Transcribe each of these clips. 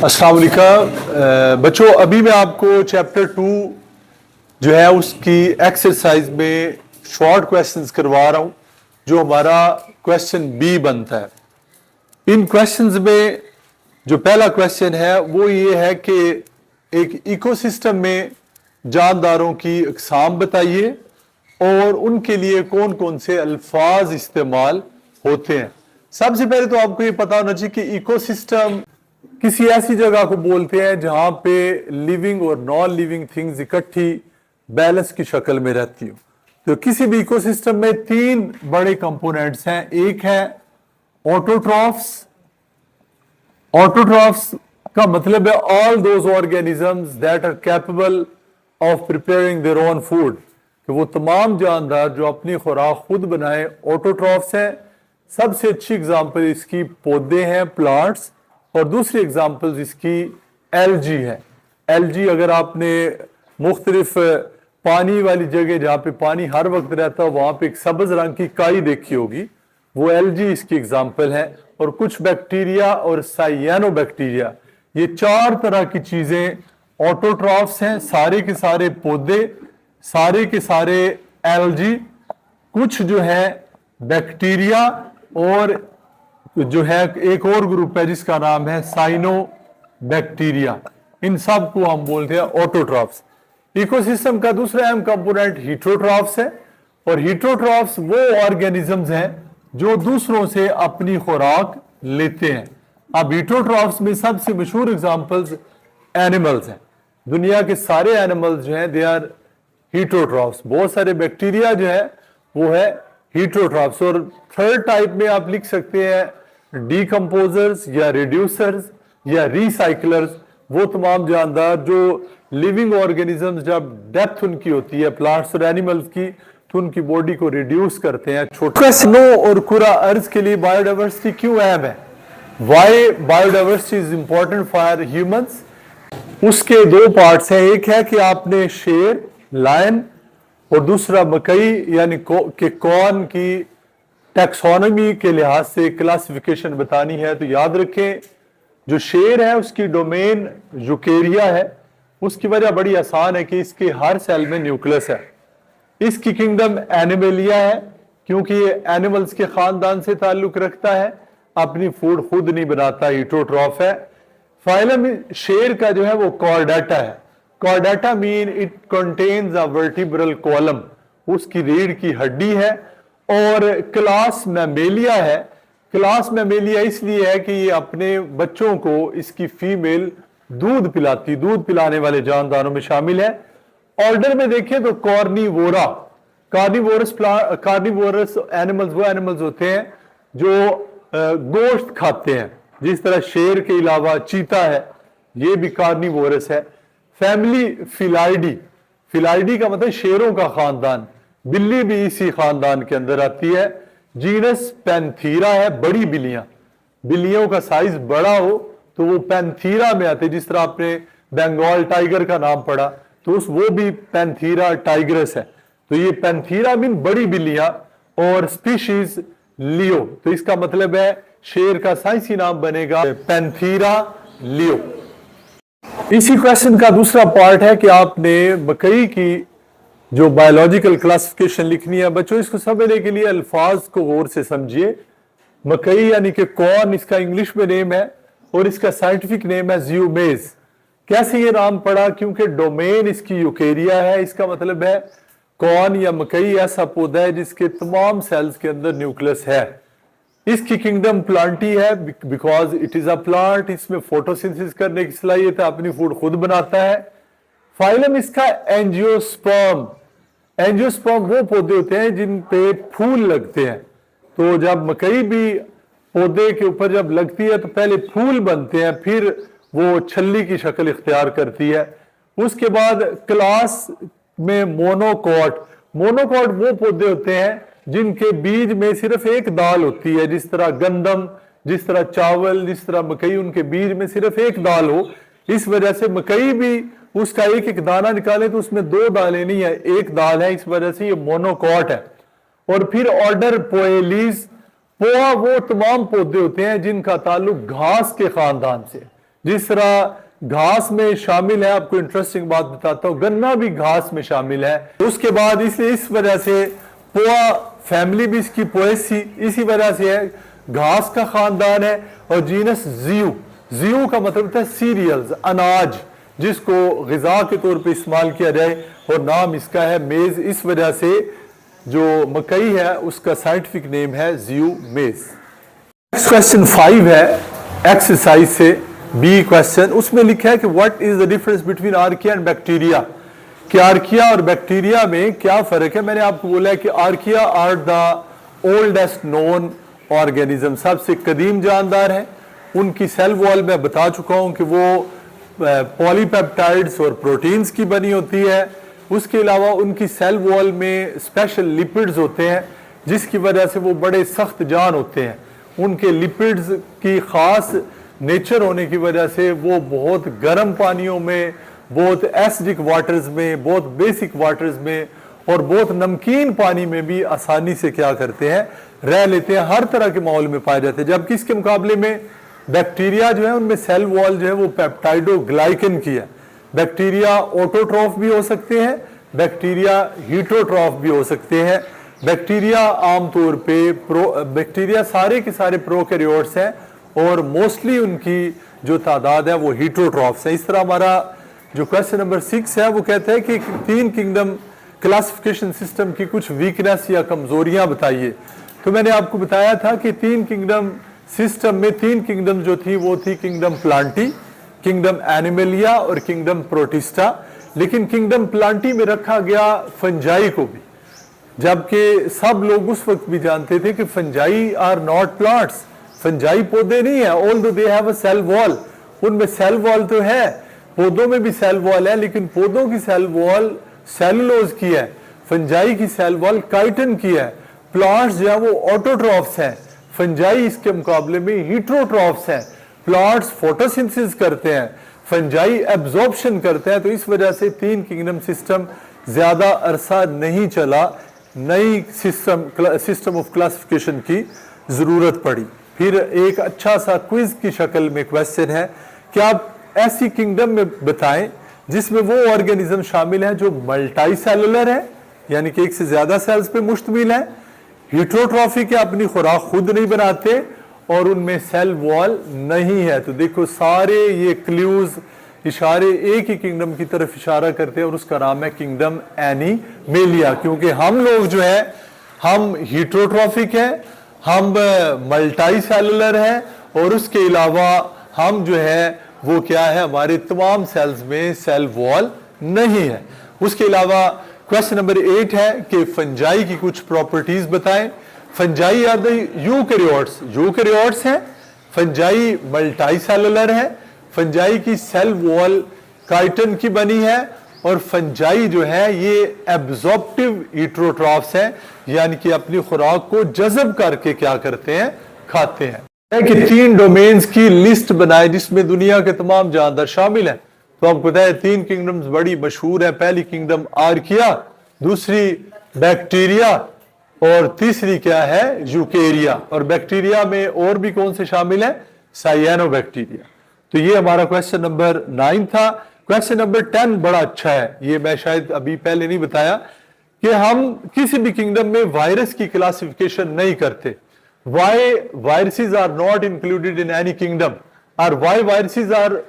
अस्सलाम वालेकुम बच्चों, अभी मैं आपको चैप्टर 2 जो है उसकी एक्सरसाइज में शॉर्ट क्वेश्चंस करवा रहा हूं, जो हमारा क्वेश्चन बी बनता है। इन क्वेश्चंस में जो पहला क्वेश्चन है वो ये है कि एक इकोसिस्टम में जानदारों की अक़साम बताइए और उनके लिए कौन कौन से अल्फाज इस्तेमाल होते हैं। सबसे पहले तो आपको ये पता होना चाहिए कि इकोसिस्टम किसी ऐसी जगह को बोलते हैं जहां पे लिविंग और नॉन लिविंग थिंग्स इकट्ठी बैलेंस की शक्ल में रहती हो। तो किसी भी इकोसिस्टम में 3 बड़े कंपोनेंट्स हैं। एक है ऑटोट्रॉफ्स। ऑटोट्रॉफ्स का मतलब है all those organisms that are capable of preparing their own food, कि वो तमाम जानदार जो अपनी खुराक खुद बनाए, ऑटोट्रॉफ्स हैं। सबसे अच्छी एग्जांपल इसकी पौधे हैं, प्लांट्स, और दूसरी एग्जांपल्स इसकी एलजी है। एलजी अगर आपने मुख्तलिफ पानी वाली जगह जहाँ पे पानी हर वक्त रहता है वहाँ पे एक सब्ज रंग की काई देखी होगी, वो एलजी इसकी एग्जांपल है। और कुछ बैक्टीरिया और साइयानो बैक्टीरिया, ये 4 तरह की चीजें ऑटोट्रॉफ्स हैं। सारे के सारे पौधे, सारे के सारे एलजी, कुछ जो है बैक्टीरिया, और जो है एक और ग्रुप है जिसका नाम है साइनो बैक्टीरिया। इन सब को हम बोलते हैं ऑटोट्रॉफ्स। इकोसिस्टम का दूसरा अहम कंपोनेंट हीटरोट्रॉफ्स है, और हीटरोट्रॉफ्स वो ऑर्गेनिजम्स हैं जो दूसरों से अपनी खुराक लेते हैं। अब हीटरोट्रॉफ्स में सबसे मशहूर एग्जांपल्स एनिमल्स हैं। दुनिया के सारे एनिमल्स जो हैं दे आर हीटरोट्रॉफ्स। बहुत सारे बैक्टीरिया जो है वो है हीटरोट्रॉफ्स। और थर्ड टाइप में आप लिख सकते हैं डीकम्पोजर्स या रिड्यूसर्स या रिसाइकलर्स। वो तमाम जानदार जो लिविंग ऑर्गेनिजम्स जब डेथ उनकी होती है प्लांट्स और एनिमल्स की, तो उनकी बॉडी को रिड्यूस करते हैं, छोटे। स्नो और कुरा अर्ज के लिए बायोडाइवर्सिटी क्यों अहम है? Why biodiversity is important for humans? उसके 2 पार्ट्स हैं। एक है कि आपने शेर, लायन, और दूसरा मकई यानी कि कौन की टैक्सोनॉमी के लिहाज से क्लासिफिकेशन बतानी है। तो याद रखें, जो शेर है उसकी डोमेन यूकेरिया है। उसकी वजह बड़ी आसान है कि इसके हर सेल में न्यूक्लियस है। इसकी किंगडम एनिमलिया है, क्योंकि ये एनिमल्स के खानदान से ताल्लुक रखता है, अपनी फूड खुद नहीं बनाता, हीटरोट्रॉफ है। फाइलम शेर का जो है वो कॉर्डेटा है। Chordata mean it contains a vertebral column, उसकी रीढ़ की हड्डी है। और क्लास मैमेलिया है। क्लास मैमेलिया इसलिए है कि ये अपने बच्चों को, इसकी फीमेल दूध पिलाती, दूध पिलाने वाले जानदारों में शामिल है। ऑर्डर में देखें तो कॉर्निवोरा, कार्निवोरस एनिमल्स वो एनिमल्स होते हैं जो गोश्त खाते हैं, जिस तरह शेर के अलावा चीता है, ये भी कार्निवोरस है। फैमिली फिलाइडी, फिलाइडी का मतलब शेरों का खानदान, बिल्ली भी इसी खानदान के अंदर आती है। जीनस पैंथीरा है, बड़ी बिल्लियां, बिल्लियों का साइज बड़ा हो तो वो पैंथीरा में आते। जिस तरह आपने बंगाल टाइगर का नाम पढ़ा तो वो भी पैंथीरा टाइगरस है। तो ये पैंथीरा मीन बड़ी बिल्लियां, और स्पीशीज लियो, तो इसका मतलब है शेर का साइंसी नाम बनेगा पैंथीरा लियो। इसी क्वेश्चन का दूसरा पार्ट है कि आपने मकई की जो बायोलॉजिकल क्लासिफिकेशन लिखनी है। बच्चों, इसको समझने के लिए अल्फाज को गौर से समझिए। मकई यानी कि कॉर्न इसका इंग्लिश में नेम है, और इसका साइंटिफिक नेम है ज़ियोमेज। कैसे ये नाम पड़ा? क्योंकि डोमेन इसकी यूकेरिया है। इसका मतलब है कॉर्न या मकई ऐसा पौधा है जिसके तमाम सेल्स के अंदर न्यूक्लियस है। इसकी किंगडम प्लांटी है, because it is a plant. इसमें फोटोसिंथेसिस करने की सलाहियत है, अपनी फूड खुद बनाता है। फाइलम इसका एंजियोस्पर्म। एंजियोस्पर्म वो पौधे होते हैं जिन पे फूल लगते हैं। तो जब मकई भी पौधे के ऊपर जब लगती है तो पहले फूल बनते हैं, फिर वो छल्ली की शक्ल इख्तियार करती है। उसके बाद क्लास में मोनोकॉट। मोनोकॉट वो पौधे होते हैं जिनके बीज में सिर्फ एक दाल होती है, जिस तरह गंदम, जिस तरह चावल, जिस तरह मकई, उनके बीज में सिर्फ एक दाल हो। इस वजह से मकई भी उसका एक एक दाना निकाले तो उसमें 2 दालें नहीं है, एक दाल है। इस वजह से ये मोनोकॉट है। और फिर ऑर्डर पोएलीज। पोहा वो तमाम पौधे होते हैं जिनका ताल्लुक घास के खानदान से, जिस तरह घास में शामिल है, आपको इंटरेस्टिंग बात बताता हूँ, गन्ना भी घास में शामिल है। उसके बाद इसलिए इस वजह से पोआ फैमिली भी इसकी पोएसी इसी वजह से है, घास का खानदान है। और जीनस जीव, जीव का मतलब होता है सीरियल्स, अनाज जिसको ग़िज़ा के तौर पे इस्तेमाल किया जाए, और नाम इसका है मेज। इस वजह से जो मकई है उसका साइंटिफिक नेम है जीव मेज। नेक्स्ट क्वेश्चन 5 है एक्सरसाइज से बी क्वेश्चन, उसमें लिखा है कि what is the difference between archaea and bacteria, कि आर्किया और बैक्टीरिया में क्या फर्क है। मैंने आपको बोला है कि archaea are the oldest known organism, सबसे कदीम जानदार है। उनकी सेल वॉल में बता चुका हूं कि वो पॉलीपेप्टाइड्स और प्रोटीन्स की बनी होती है। उसके अलावा उनकी सेल वॉल में स्पेशल लिपिड्स होते हैं जिसकी वजह से वो बड़े सख्त जान होते हैं। उनके लिपिड्स की खास नेचर होने की वजह से वो बहुत गर्म पानियों में, बहुत एसिडिक वाटर्स में, बहुत बेसिक वाटर्स में और बहुत नमकीन पानी में भी आसानी से क्या करते हैं, रह लेते हैं, हर तरह के माहौल में पाए जाते हैं। जबकि इसके मुकाबले में बैक्टीरिया जो है उनमें सेल वॉल जो है वो पेप्टाइडोग्लाइकन की है। बैक्टीरिया ऑटोट्रॉफ भी हो सकते हैं, बैक्टीरिया हीटोट्रॉफ भी हो सकते हैं। बैक्टीरिया आमतौर पे बैक्टीरिया सारे के सारे प्रोकैरियोट्स हैं और मोस्टली उनकी जो तादाद है वो हीटोट्रॉफ्स है। इस तरह हमारा जो क्वेश्चन नंबर 6 है वो कहता है कि 3 किंगडम क्लासिफिकेशन सिस्टम की कुछ वीकनेस या कमजोरियां बताइए। तो मैंने आपको बताया था कि 3 किंगडम सिस्टम में 3 किंगडम जो थी वो थी किंगडम प्लांटी, किंगडम एनिमलिया और किंगडम प्रोटिस्टा। लेकिन किंगडम प्लांटी में रखा गया फंजाई को भी, जबकि सब लोग उस वक्त भी जानते थे कि fungi are not plants, fungi पौधे नहीं है, although they have a cell wall, उनमें सेल वॉल तो है, पौधों में भी सेल वॉल है, लेकिन पौधों की सेल वॉल सेलुलोज की है, फंजाई की सेल वॉल काइटिन की है। प्लांट्स जो है वो ऑटोट्रॉफ्स हैं, फंजाई इसके मुकाबले में हीटरोट्रॉफ्स हैं। प्लांट्स फोटोसिंथेसिस करते हैं, फंजाई एब्जॉर्प्शन करते हैं। तो इस वजह से 3 किंगडम सिस्टम ज्यादा अरसा नहीं चला, नई सिस्टम ऑफ क्लासिफिकेशन की जरूरत पड़ी। फिर एक अच्छा सा क्विज की शक्ल में क्वेश्चन है कि आप ऐसी किंगडम में बताएं जिसमें वो ऑर्गेनिज्म शामिल है जो मल्टी सेलुलर है, यानी कि एक से ज्यादा सेल्स पे मुश्तमिल है, हीटरोट्रॉफिक है, अपनी खुराक खुद नहीं बनाते और उनमें सेल वॉल नहीं है। तो देखो सारे ये क्लूज इशारे एक ही किंगडम की तरफ इशारा करते हैं और उसका नाम है किंगडम एनिमेलिया। क्योंकि हम लोग जो है हम हीटरोट्रॉफिक है, हम मल्टी सेलुलर है और उसके अलावा हम जो है वो क्या है, हमारे तमाम सेल्स में सेल वॉल नहीं है। उसके अलावा क्वेश्चन नंबर 8 है कि फंजाई की कुछ प्रॉपर्टीज बताएं। Fungi are the eukaryotes, eukaryotes हैं, फंजाई मल्टी सेलुलर है, फंजाई की सेल वॉल काइटिन की बनी है और फंजाई जो है ये एब्जॉर्प्टिव हीटरोट्रॉफ्स हैं, यानी कि अपनी खुराक को जज़ब करके क्या करते हैं, खाते हैं। कि 3 डोमेन्स की लिस्ट बनाए जिसमें दुनिया के तमाम जानदार शामिल हैं। तो आपको पता है 3 किंगडम्स बड़ी मशहूर है। पहली किंगडम आर्किया, दूसरी बैक्टीरिया और तीसरी क्या है, यूकेरिया। और बैक्टीरिया में और भी कौन से शामिल है, साइयानोबैक्टीरिया। तो ये हमारा क्वेश्चन नंबर 9 था। क्वेश्चन नंबर 10 बड़ा अच्छा है, ये मैं शायद अभी पहले नहीं बताया कि हम किसी भी किंगडम में वायरस की क्लासिफिकेशन नहीं करते। Why viruses are not included in any kingdom, or why viruses are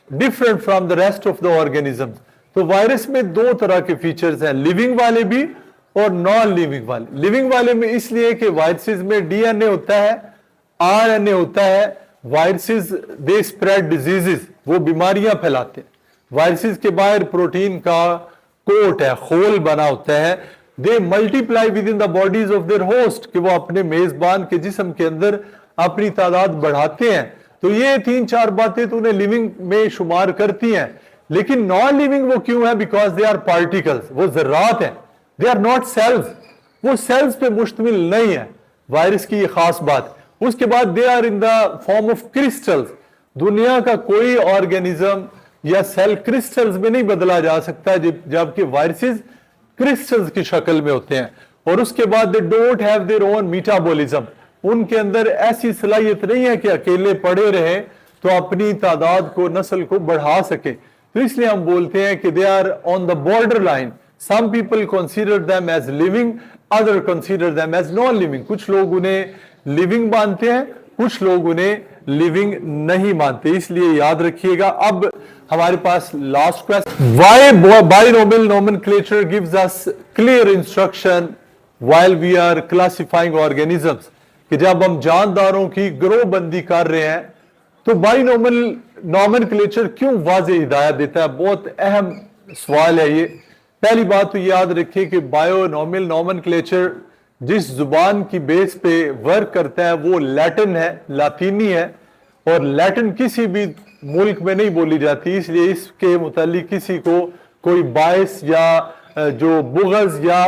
different from the rest of the organisms? तो वायरस में 2 तरह के फीचर्स हैं, लिविंग वाले भी और नॉन लिविंग वाले। लिविंग वाले में इसलिए कि वायरसेस में डीएनए होता है, आरएनए होता है। वायरसेस दे स्प्रेड डिजीजेस, वो बीमारियां फैलाते हैं। वायरसेस के बाहर प्रोटीन का कोट है, खोल बना होता है। दे multiply with in the bodies of their host, कि वो अपने मेजबान के जिस्म के अंदर अपनी तादाद बढ़ाते हैं। तो ये 3-4 बातें तो उन्हें लिविंग में शुमार करती हैं। लेकिन नॉन लिविंग वो क्यों है, बिकॉज दे आर पार्टिकल्स, वो जर्रात हैं, दे आर नॉट सेल्स, वो सेल्स पे मुश्तमिल नहीं है। वायरस की ये खास बात। उसके बाद they are in the form of crystals, दुनिया का कोई ऑर्गेनिज्म या सेल क्रिस्टल्स में नहीं बदला जा सकता, जबकि वायरसेस क्रिस्टल्स की शक्ल में होते हैं। और उसके बाद they don't have their own metabolism, उनके अंदर ऐसी सलाहियत नहीं है कि अकेले पड़े रहे تو اپنی تعداد کو نسل کو بڑھا سکیں. تو اس لیے ہم بولتے ہیں کہ they are on the border line. Some people consider them as living, other consider them as non-living. کچھ لوگ انہیں living مانتے ہیں, کچھ لوگ انہیں living نہیں مانتے. اس لیے یاد رکھیے گا. اب ہمارے پاس last question. Why binomial nomenclature gives us clear instruction while we are classifying organisms? کہ جب ہم جانداروں کی گروہ بندی کر رہے ہیں تو بائنومل نومنکلیچر کیوں واضح ہدایت دیتا ہے؟ بہت اہم سوال ہے یہ. پہلی بات تو یاد رکھیں کہ بائنومل نومنکلیچر جس زبان کی بیس پہ ورک کرتا ہے وہ لیٹن ہے, لاطینی ہے, اور لیٹن کسی بھی ملک میں نہیں بولی جاتی. اس لیے اس کے متعلق کسی کو کوئی باعث یا جو بغض یا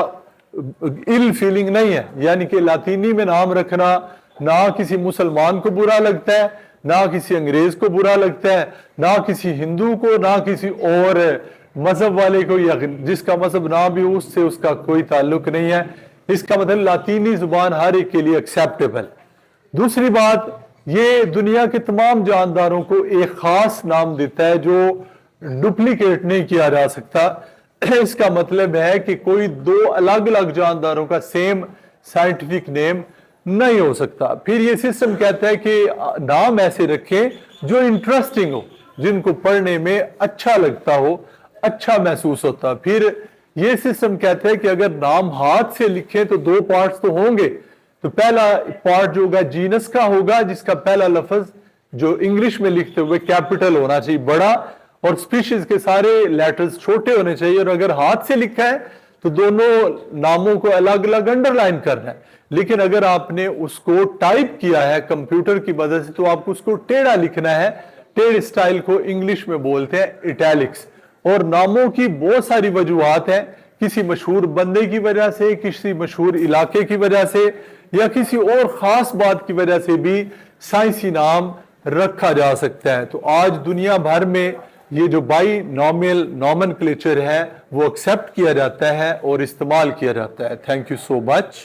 ill فیلنگ نہیں ہے. یعنی کہ لاطینی میں نام رکھنا نہ کسی مسلمان کو برا لگتا ہے, نہ کسی انگریز کو برا لگتا ہے, نہ کسی ہندو کو, نہ کسی اور مذہب والے کو, یا جس کا مذہب نہ بھی ہو اس سے اس کا کوئی تعلق نہیں ہے. اس کا مطلب لاطینی زبان ہر ایک کے لیے ایکسیپٹیبل. دوسری بات, یہ دنیا کے تمام جانداروں کو ایک خاص نام دیتا ہے جو ڈپلیکیٹ نہیں کیا جا سکتا. اس کا مطلب ہے کہ کوئی دو الگ الگ جانداروں کا سیم سائنٹیفک نیم نہیں ہو سکتا. پھر یہ سسٹم کہتا ہے کہ نام ایسے رکھیں جو انٹرسٹنگ ہو, جن کو پڑھنے میں اچھا لگتا ہو, اچھا محسوس ہوتا. پھر یہ سسٹم کہتا ہے کہ اگر نام ہاتھ سے لکھیں تو دو پارٹس تو ہوں گے. تو پہلا پارٹ جو ہوگا جینس کا ہوگا, جس کا پہلا لفظ جو انگلش میں لکھتے ہوئے کیپٹل ہونا چاہیے, بڑا, اور اسپیشیز کے سارے لیٹرز چھوٹے ہونے چاہیے. اور اگر ہاتھ سے لکھا ہے تو دونوں ناموں کو الگ الگ انڈر لائن کرنا ہے. لیکن اگر آپ نے اس کو ٹائپ کیا ہے کمپیوٹر کی مدد سے تو آپ کو اس کو ٹیڑھا لکھنا ہے. ٹیڑھ اسٹائل کو انگلش میں بولتے ہیں اٹیلکس. اور ناموں کی بہت ساری وجوہات ہیں. کسی مشہور بندے کی وجہ سے, کسی مشہور علاقے کی وجہ سے, یا کسی اور خاص بات کی وجہ سے بھی سائنسی نام رکھا جا سکتا ہے. تو آج دنیا بھر میں یہ جو بائی نومل نومنکلیچر ہے وہ ایکسیپٹ کیا جاتا ہے اور استعمال کیا جاتا ہے. Thank you so much.